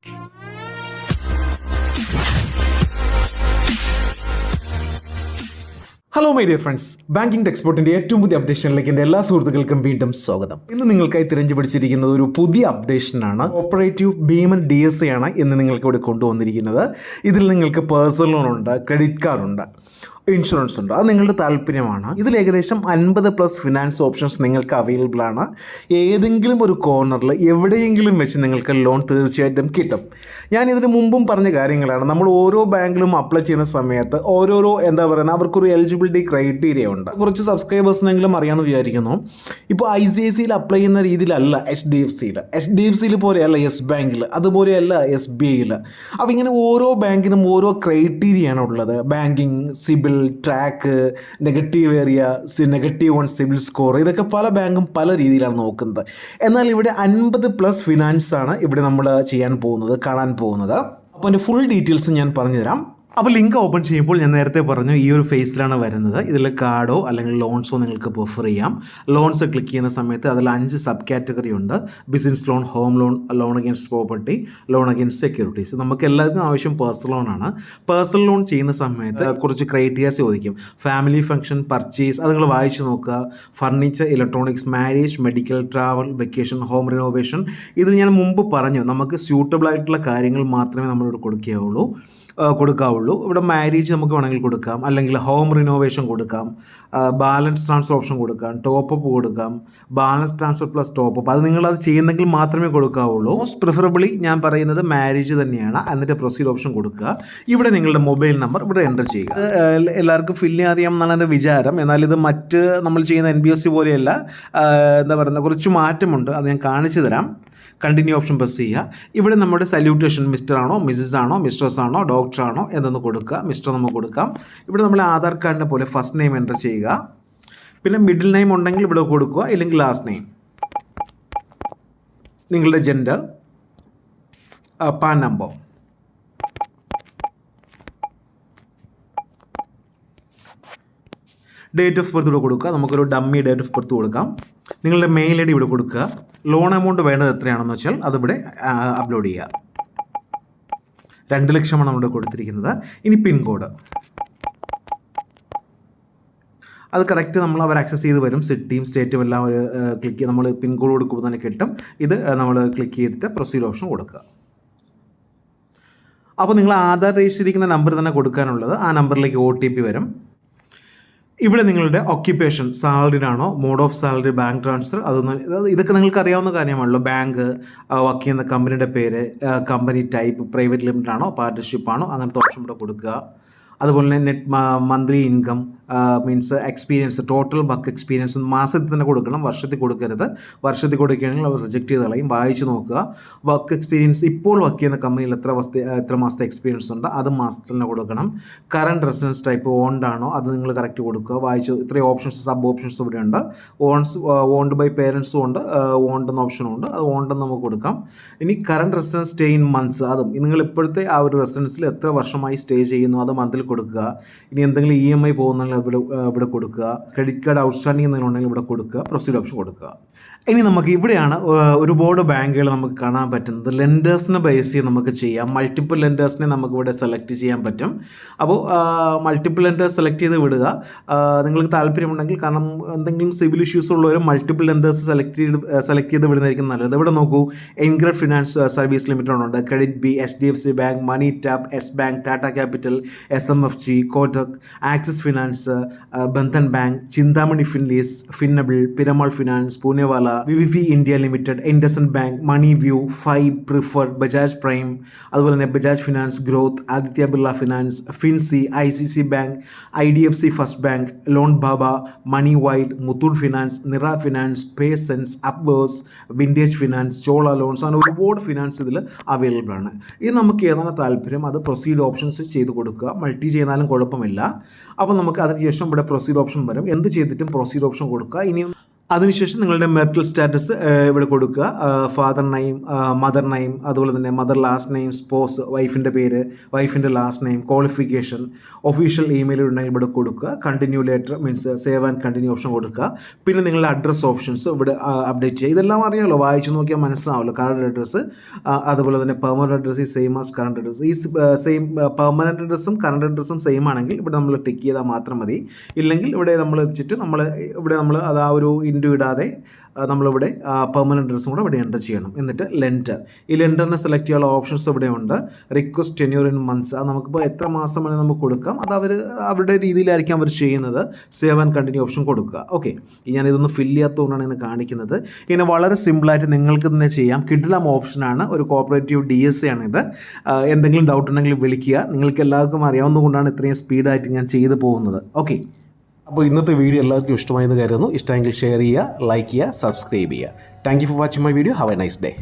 Hello my dear friends, banking ടെക്സ്പോർട്ടിൻ്റെ ഏറ്റവും പുതിയ അപ്ഡേഷനിലേക്ക് എൻ്റെ എല്ലാ സുഹൃത്തുക്കൾക്കും വീണ്ടും സ്വാഗതം. ഇന്ന് നിങ്ങൾക്കായി തിരഞ്ഞു പിടിച്ചിരിക്കുന്നത് ഒരു പുതിയ അപ്ഡേഷനാണ്. കോപ്പറേറ്റീവ് ഭീമൻ DSA ആണ് ഇന്ന് നിങ്ങൾക്ക് ഇവിടെ കൊണ്ടുവന്നിരിക്കുന്നത്. ഇതിൽ നിങ്ങൾക്ക് പേഴ്സണൽ ലോൺ ഉണ്ട്, ക്രെഡിറ്റ് കാർഡ് ഉണ്ട്, ഇൻഷുറൻസ് ഉണ്ട്. അത് നിങ്ങളുടെ താല്പര്യമാണ്. ഇതിൽ ഏകദേശം 50+ ഫിനാൻസ് ഓപ്ഷൻസ് നിങ്ങൾക്ക് അവൈലബിൾ ആണ്. ഏതെങ്കിലും ഒരു കോർണറിൽ എവിടെയെങ്കിലും വെച്ച് നിങ്ങൾക്ക് ലോൺ തീർച്ചയായിട്ടും കിട്ടും. ഞാൻ ഇതിന് മുമ്പും പറഞ്ഞ കാര്യങ്ങളാണ്. നമ്മൾ ഓരോ ബാങ്കിലും അപ്ലൈ ചെയ്യുന്ന സമയത്ത് ഓരോരോ അവർക്കൊരു എലിജിബിലിറ്റി ക്രൈറ്റീരിയ ഉണ്ട്. കുറച്ച് സബ്സ്ക്രൈബേഴ്സിനെങ്കിലും അറിയാമെന്ന് വിചാരിക്കുന്നു. ഇപ്പോൾ ICICIയിൽ അപ്ലൈ ചെയ്യുന്ന രീതിയിലല്ല HDFCയിൽ പോലെയല്ല യെസ് ബാങ്കിൽ, അതുപോലെയല്ല SBIയിൽ. അപ്പോൾ ഇങ്ങനെ ഓരോ ബാങ്കിനും ഓരോ ക്രൈറ്റീരിയയാണ് ഉള്ളത്. Banking, CIBIL, track, -1 CIBIL score, ഇതൊക്കെ പല ബാങ്കും പല രീതിയിലാണ് നോക്കുന്നത്. എന്നാൽ ഇവിടെ 50+ ഫിനാൻസ് ആണ് ഇവിടെ നമ്മൾ കാണാൻ പോകുന്നത്. അപ്പോൾ അതിൻ്റെ ഫുൾ ഡീറ്റെയിൽസ് ഞാൻ പറഞ്ഞുതരാം. അപ്പോൾ ലിങ്ക് ഓപ്പൺ ചെയ്യുമ്പോൾ ഞാൻ നേരത്തെ പറഞ്ഞു ഈ ഒരു ഫേസിലാണ് വരുന്നത്. ഇതിൽ കാർഡോ അല്ലെങ്കിൽ ലോൺസോ നിങ്ങൾക്ക് പ്രിഫർ ചെയ്യാം. ലോൺസ് ക്ലിക്ക് ചെയ്യുന്ന സമയത്ത് അതിൽ 5 സബ് കാറ്റഗറി ഉണ്ട്. Business loan, home loan, loan against property, loan against securities. നമുക്ക് എല്ലാവർക്കും ആവശ്യം പേഴ്സണൽ ലോണാണ്. പേഴ്സണൽ ലോൺ ചെയ്യുന്ന സമയത്ത് കുറച്ച് ക്രൈറ്റീരിയാസ് ചോദിക്കും. ഫാമിലി ഫംഗ്ഷൻ, പർച്ചേസ്, അത് നിങ്ങൾ വായിച്ച് നോക്കുക. Furniture, electronics, marriage, medical, travel, vacation, home renovation. ഇതിൽ ഞാൻ മുമ്പ് പറഞ്ഞു നമുക്ക് സ്യൂട്ടബിൾ ആയിട്ടുള്ള കാര്യങ്ങൾ മാത്രമേ നമ്മളിവിടെ കൊടുക്കാവുള്ളൂ. ഇവിടെ മാരേജ് നമുക്ക് വേണമെങ്കിൽ കൊടുക്കാം, അല്ലെങ്കിൽ ഹോം റിനോവേഷൻ കൊടുക്കാം, ബാലൻസ് ട്രാൻസ്ഫർ ഓപ്ഷൻ കൊടുക്കാം, ടോപ്പപ്പ് കൊടുക്കാം, ബാലൻസ് ട്രാൻസ്ഫർ പ്ലസ് ടോപ്പപ്പ്. അത് നിങ്ങളത് ചെയ്യുന്നെങ്കിൽ മാത്രമേ കൊടുക്കാവുള്ളൂ. മോസ്റ്റ് പ്രിഫറബിളി ഞാൻ പറയുന്നത് മാരേജ് തന്നെയാണ്. എന്നിട്ട് പ്രൊസീഡ് ഓപ്ഷൻ കൊടുക്കുക. ഇവിടെ നിങ്ങളുടെ മൊബൈൽ നമ്പർ ഇവിടെ എൻ്റർ ചെയ്യുക. എല്ലാവർക്കും ഫില്ല് ചെയ്യാൻ അറിയാം എന്നാണ് എൻ്റെ വിചാരം. എന്നാൽ ഇത് മറ്റ് നമ്മൾ ചെയ്യുന്ന NBFC പോലെയല്ല. കുറച്ച് മാറ്റമുണ്ട്. അത് ഞാൻ കാണിച്ചു തരാം. കണ്ടിന്യൂ ഓപ്ഷൻ പ്രസ് ചെയ്യുക. ഇവിടെ നമ്മുടെ സല്യൂട്ടേഷൻ മിസ്റ്റർ ആണോ, മിസ്സസ് ആണോ, മിസ്ട്രസ് ആണോ, ഡോക്ടർ ആണോ എന്നൊന്ന് കൊടുക്കുക. മിസ്റ്റർ നമുക്ക് കൊടുക്കാം. ഇവിടെ നമ്മൾ ആധാർ കാർഡിനെ പോലെ ഫസ്റ്റ് നെയിം എൻ്റർ ചെയ്യുക. പിന്നെ മിഡിൽ നെയിം ഉണ്ടെങ്കിൽ ഇവിടെ കൊടുക്കുക, ഇല്ലെങ്കിൽ ലാസ്റ്റ് നെയിം, നിങ്ങളുടെ gender, pan number, date of birth ഇവിടെ കൊടുക്കുക. നമുക്കൊരു ഡമ്മി ഡേറ്റ് ഓഫ് ബർത്ത് കൊടുക്കാം. നിങ്ങളുടെ മെയിൽ ID ഇവിടെ കൊടുക്കുക. ലോൺ എമൗണ്ട് വേണ്ടത് എത്രയാണെന്ന് വെച്ചാൽ അതിവിടെ അപ്ലോഡ് ചെയ്യുക. 2 ലക്ഷമാണ് നമ്മളിവിടെ കൊടുത്തിരിക്കുന്നത്. ഇനി പിൻകോഡ് അത് കറക്റ്റ് അവർ ആക്സസ് ചെയ്ത് വരും. സിറ്റിയും സ്റ്റേറ്റും എല്ലാം ക്ലിക്ക് നമ്മൾ പിൻകോഡ് കൊടുക്കുമ്പോൾ തന്നെ കിട്ടും. ഇത് നമ്മൾ ക്ലിക്ക് ചെയ്തിട്ട് പ്രൊസീഡ് ഓപ്ഷൻ കൊടുക്കുക. അപ്പോൾ നിങ്ങൾ ആധാർ രജിസ്റ്റർ ചെയ്തിരിക്കുന്ന നമ്പർ തന്നെ കൊടുക്കാനുള്ളത്. ആ നമ്പറിലേക്ക് OTP വരും. ഇവിടെ നിങ്ങളുടെ ഓക്യുപ്പേഷൻ സാലറിയിലാണോ, mode of salary, bank transfer, ഇതൊക്കെ നിങ്ങൾക്ക് അറിയാവുന്ന കാര്യമാണല്ലോ. ബാങ്ക്, വർക്ക് ചെയ്യുന്ന കമ്പനിയുടെ പേര്, കമ്പനി ടൈപ്പ്, പ്രൈവറ്റ് ലിമിറ്റഡ് ആണോ, പാർട്ണർഷിപ്പ് ആണോ, അങ്ങനത്തെ ഓപ്ഷൻ ഇവിടെ കൊടുക്കുക. അതുപോലെ തന്നെ net monthly income means experience, total work experience മാസത്തിൽ തന്നെ കൊടുക്കണം, വർഷത്തിൽ കൊടുക്കരുത്. വർഷത്തിൽ കൊടുക്കുകയാണെങ്കിൽ അവർ റിജക്റ്റ് ചെയ്ത് കളയും. വായിച്ച് നോക്കുക. വർക്ക് എക്സ്പീരിയൻസ്, ഇപ്പോൾ വർക്ക് ചെയ്യുന്ന കമ്പനിയിൽ എത്ര മാസത്തെ എക്സ്പീരിയൻസ് ഉണ്ട്, അത് മാസത്തിൽ തന്നെ കൊടുക്കണം. കറണ്ട് റെസിഡൻസ് ടൈപ്പ് ഓൺഡ് ആണോ, അത് നിങ്ങൾ കറക്റ്റ് കൊടുക്കുക. വായിച്ച് ഇത്രയും ഓപ്ഷൻസ്, സബ് ഓപ്ഷൻസ് ഇവിടെ ഉണ്ട്. ഓൺഡ് ബൈ പേരൻസും ഉണ്ട്, ഓൺഡ് എന്ന ഓപ്ഷനും ഉണ്ട്. അത് ഓൺഡ് നമുക്ക് കൊടുക്കാം. ഇനി current residence stay in months, അതും നിങ്ങൾ ഇപ്പോഴത്തെ ആ ഒരു റെസിഡൻസിൽ എത്ര വർഷമായി സ്റ്റേ ചെയ്യുന്നു അത് മന്തിൽ കൊടുക്കുക. ഇനി എന്തെങ്കിലും EMI പോകുന്നെങ്കിൽ ഇവിടെ കൊടുക്കുക. ക്രെഡിറ്റ് കാർഡ് ഔട്ട്സ്റ്റാൻഡിംഗ് എന്തെങ്കിലും ഉണ്ടെങ്കിൽ ഇവിടെ കൊടുക്കുക. പ്രൊസീഡ് ഓപ്ഷൻ കൊടുക്കുക. ഇനി നമുക്ക് ഇവിടെയാണ് ഒരുപാട് ബാങ്കുകൾ നമുക്ക് കാണാൻ പറ്റുന്നത്. ലെൻഡേഴ്സിനെ ബേസ് ചെയ്ത് നമുക്ക് ചെയ്യാം. മൾട്ടിപ്പിൾ ലെൻഡേഴ്സിനെ നമുക്ക് ഇവിടെ സെലക്ട് ചെയ്യാൻ പറ്റും. അപ്പോൾ മൾട്ടിപ്പിൾ ലെൻഡേഴ്സ് സെലക്ട് ചെയ്ത് വിടുക നിങ്ങൾക്ക് താല്പര്യമുണ്ടെങ്കിൽ. കാരണം എന്തെങ്കിലും സിവിൽ ഇഷ്യൂസ് ഉള്ളവർ മൾട്ടിപ്പിൾ ലെൻഡേഴ്സ് സെലക്ട് ചെയ്ത് വിടുന്നതായിരിക്കും നല്ലത്. ഇവിടെ നോക്കൂ, എൻഗ്രഡ് ഫിനാൻസ് സർവീസ് ലിമിറ്റഡ് ഉണ്ട്, credit bee, HDFC bank, money tap, yes bank, Tata capital, SMFG, Kotak, Axis finance, Bandhan bank, Chintamani finlease, Finnable, Piramal finance, Poonawalla, VVV India limited, IndusInd bank, money view, Fibe, preferred, Bajaj prime, അതുപോലെ തന്നെ Bajaj finance, growth, Aditya Birla finance, Finzy, ICC bank, IDFC first bank, loan baba, മണി white, Muthoot finance, Nira finance, PaySense, Upwards, vintage finance, Chola loans, അങ്ങനെ ഒരുപാട് finance ഇതിൽ available ആണ്. ഇത് നമുക്ക് ഏതാണ് താല്പര്യം അത് പ്രൊസീഡ് ഓപ്ഷൻസ് ചെയ്ത് കൊടുക്കുക. മൾട്ടി ചെയ്താലും കുഴപ്പമില്ല. അപ്പോൾ നമുക്ക് അതിനുശേഷം ഇവിടെ പ്രൊസീഡ് ഓപ്ഷൻ വരും. എന്ത് ചെയ്തിട്ടും പ്രൊസീഡ് ഓപ്ഷൻ കൊടുക്കുക. ഇനിയും അതിനുശേഷം നിങ്ങളുടെ മെറിറ്റൽ സ്റ്റാറ്റസ് ഇവിടെ കൊടുക്കുക. ഫാദർ നെയിം, മദർ നെയിം, അതുപോലെ തന്നെ മദർ ലാസ്റ്റ് നെയിം, സ്പോസ്, വൈഫിൻ്റെ പേര്, വൈഫിൻ്റെ last name, qualification, official email ഉണ്ടെങ്കിൽ ഇവിടെ കൊടുക്കുക. Continue letter means save and continue option കൊടുക്കുക. പിന്നെ നിങ്ങളുടെ അഡ്രസ് ഓപ്ഷൻസ് ഇവിടെ അപ്ഡേറ്റ് ചെയ്യുക. ഇതെല്ലാം അറിയാമല്ലോ, വായിച്ചു നോക്കിയാൽ മനസ്സിലാവുമല്ലോ. കറണ്ട് അഡ്രസ്സ്, അതുപോലെ തന്നെ പെർമനൻറ്റ് അഡ്രസ്സ് ഈ സെയിം ആസ് കറണ്ട് അഡ്രസ്സ്. ഈ സെയിം പെർമനൻറ്റ് അഡ്രസ്സും കറണ്ട് അഡ്രസ്സും സെയിം ആണെങ്കിൽ ഇവിടെ നമ്മൾ ടിക്ക് ചെയ്താൽ മാത്രം മതി. ഇല്ലെങ്കിൽ ഇവിടെ നമ്മൾ വെച്ചിട്ട് നമ്മൾ അത് ആ ഒരു ഇൻറ്റു ഇടാതെ നമ്മളിവിടെ പെർമനൻറ്റ് അഡ്രസ്സും കൂടെ ഇവിടെ എൻ്റർ ചെയ്യണം. എന്നിട്ട് ലെൻഡർ, ഈ ലെൻഡറിനെ സെലക്ട് ചെയ്യാനുള്ള ഓപ്ഷൻസ് ഇവിടെ ഉണ്ട്. റിക്വസ്റ്റ് ടെന്യൂർ ഇൻ മന്ത്സ്, അത് നമുക്കിപ്പോൾ എത്ര മാസം വേണമെങ്കിൽ നമുക്ക് കൊടുക്കാം. അത് അവരുടെ രീതിയിലായിരിക്കും അവർ ചെയ്യുന്നത്. സേവ് ആൻഡ് കണ്ടിന്യൂ ഓപ്ഷൻ കൊടുക്കുക. ഓക്കെ, ഞാനിതൊന്ന് ഫില്ല് ചെയ്യാത്തതുകൊണ്ടാണ് ഇങ്ങനെ കാണിക്കുന്നത്. ഇങ്ങനെ വളരെ സിമ്പിളായിട്ട് നിങ്ങൾക്ക് തന്നെ ചെയ്യാം. കിഡിലം ഓപ്ഷനാണ്, ഒരു കോപ്പറേറ്റീവ് DSA ആണിത്. എന്തെങ്കിലും ഡൗട്ട് ഉണ്ടെങ്കിൽ വിളിക്കുക. നിങ്ങൾക്ക് എല്ലാവർക്കും അറിയാവുന്നതുകൊണ്ടാണ് ഇത്രയും സ്പീഡായിട്ട് ഞാൻ ചെയ്തു പോകുന്നത്. ഓക്കെ, അപ്പോൾ ഇന്നത്തെ വീഡിയോ എല്ലാവർക്കും ഇഷ്ടമായെന്ന് കരുതുന്നു. ഇഷ്ടമെങ്കിൽ ഷെയർ ചെയ്യുക, ലൈക്ക് ചെയ്യുക, സബ്സ്ക്രൈബ് ചെയ്യുക. Thank you for watching my video. Have A nice day.